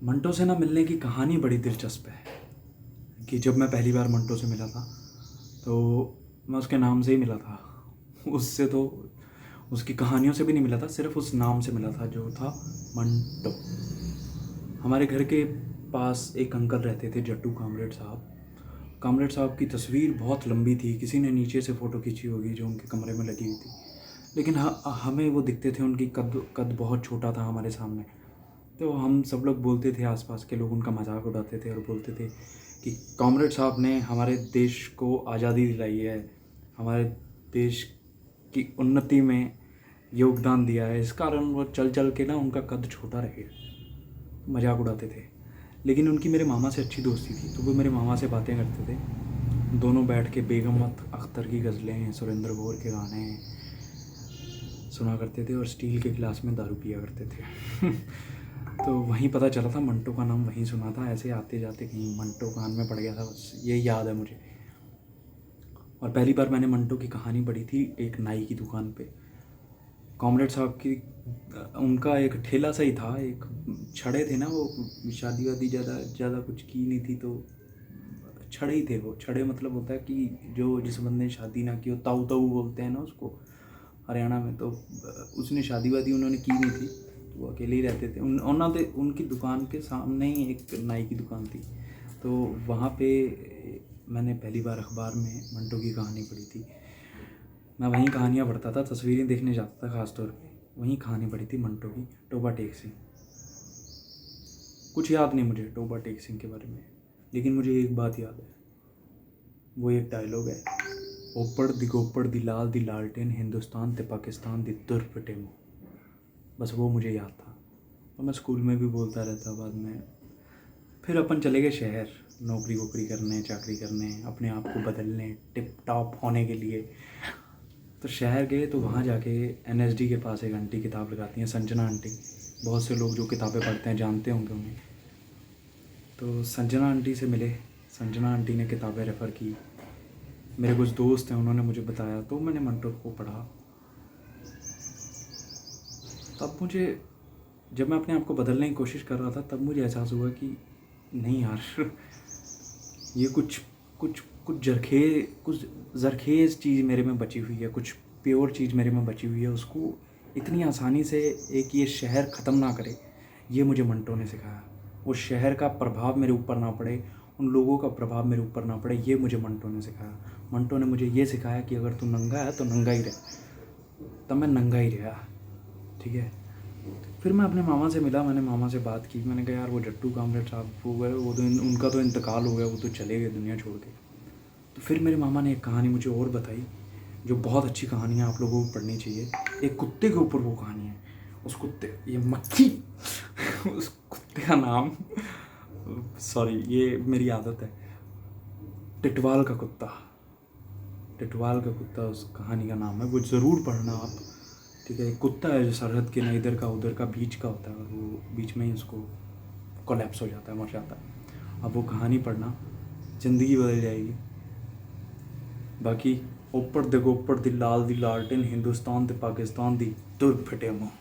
मंटो से ना मिलने की कहानी बड़ी दिलचस्प है कि जब मैं पहली बार मंटो से मिला था तो मैं उसके नाम से ही मिला था। उससे तो उसकी कहानियों से भी नहीं मिला था, सिर्फ उस नाम से मिला था जो था मंटो। हमारे घर के पास एक अंकल रहते थे, जट्टू कामरेड साहब। कामरेड साहब की तस्वीर बहुत लंबी थी, किसी ने नीचे से फ़ोटो खींची होगी जो उनके कमरे में लगी हुई थी, लेकिन हमें वो दिखते थे। उनकी कद कद बहुत छोटा था हमारे सामने। तो हम सब लोग बोलते थे, आसपास के लोग उनका मजाक उड़ाते थे और बोलते थे कि कॉमरेड साहब ने हमारे देश को आज़ादी दिलाई है, हमारे देश की उन्नति में योगदान दिया है, इस कारण वो चल चल के ना उनका कद छोटा रह गया। मजाक उड़ाते थे। लेकिन उनकी मेरे मामा से अच्छी दोस्ती थी, तो वो मेरे मामा से बातें करते थे। दोनों बैठ के बेगम अख्तर की गज़लें, सुरेंद्र कौर के गाने सुना करते थे और स्टील के गिलास में दारू पिया करते थे। तो वहीं पता चला था, मंटो का नाम वहीं सुना था। ऐसे आते जाते कहीं मंटो कान में पड़ गया था, बस यही याद है मुझे। और पहली बार मैंने मंटो की कहानी पढ़ी थी एक नाई की दुकान पे। कॉमरेड साहब की उनका एक ठेला सा ही था, एक छड़े थे ना, वो शादी वादी ज़्यादा कुछ की नहीं थी, तो छड़े ही थे वो। छड़े मतलब होता है कि जो जिस बंदे ने शादी ना की हो, ताऊ ताऊ बोलते हैं ना उसको हरियाणा में। तो उसने शादी वादी उन्होंने की नहीं थी, तो वो अकेले ही रहते थे। उनकी दुकान के सामने ही एक नाई की दुकान थी, तो वहाँ पे मैंने पहली बार अखबार में मंटो की कहानी पढ़ी थी। मैं वहीं कहानियाँ पढ़ता था, तस्वीरें देखने जाता था ख़ास तौर पे। वहीं कहानी पढ़ी थी मंटो की, टोबा टेक सिंह। कुछ याद नहीं मुझे टोबा टेक सिंह के बारे में, लेकिन मुझे एक बात याद है। वो एक डायलॉग है, ओपड़ दी लाल दी लालटेन, हिंदुस्तान ते पाकिस्तान दी तुर फटे मुँह। बस वो मुझे याद था और मैं स्कूल में भी बोलता रहता। बाद में फिर अपन चले गए शहर, नौकरी वोकरी करने, चाकरी करने, अपने आप को बदलने, टिप टॉप होने के लिए। तो शहर गए, तो वहाँ जाके NSD के पास एक आंटी किताब लगाती हैं, संजना आंटी। बहुत से लोग जो किताबें पढ़ते हैं जानते होंगे उन्हें। तो संजना आंटी से मिले, संजना आंटी ने किताबें रेफ़र की। मेरे कुछ दोस्त हैं, उन्होंने मुझे बताया, तो मैंने मंटो को पढ़ा। तब मुझे, जब मैं अपने आप को बदलने की कोशिश कर रहा था, तब मुझे एहसास हुआ कि नहीं यार, ये कुछ कुछ कुछ जरखेज़ चीज़ मेरे में बची हुई है, कुछ प्योर चीज़ मेरे में बची हुई है। उसको इतनी आसानी से एक ये शहर ख़त्म ना करे, ये मुझे मंटो ने सिखाया। वो शहर का प्रभाव मेरे ऊपर ना पड़े, उन लोगों का प्रभाव मेरे ऊपर ना पड़े, ये मुझे मंटो ने सिखाया। मंटो ने मुझे ये सिखाया कि अगर तू नंगा है तो नंगा ही रह। तब मैं नंगा ही रहा, ठीक है। फिर मैं अपने मामा से मिला, मैंने मामा से बात की। मैंने कहा यार, वो जट्टू कामरेड साहब वो तो उनका तो इंतकाल हो गया, वो तो चले गए दुनिया छोड़ के। तो फिर मेरे मामा ने एक कहानी मुझे और बताई, जो बहुत अच्छी कहानी है, आप लोगों को पढ़नी चाहिए। एक कुत्ते के ऊपर वो कहानी है। उस कुत्ते, ये मक्खी उस कुत्ते का नाम सॉरी, ये मेरी आदत है, टिटवाल का कुत्ता। टिटवाल का कुत्ता उस कहानी का नाम है, वो ज़रूर पढ़ना आप, ठीक है। एक कुत्ता है जो सरहद के ना इधर का उधर का बीच का होता है, और वो बीच में ही उसको कोलैप्स हो जाता है, मर जाता है। अब वो कहानी पढ़ना, ज़िंदगी बदल जाएगी। बाकी ऊपर दी लाल दी लालटेन, हिंदुस्तान ते पाकिस्तान दी तुर फटे मुँह।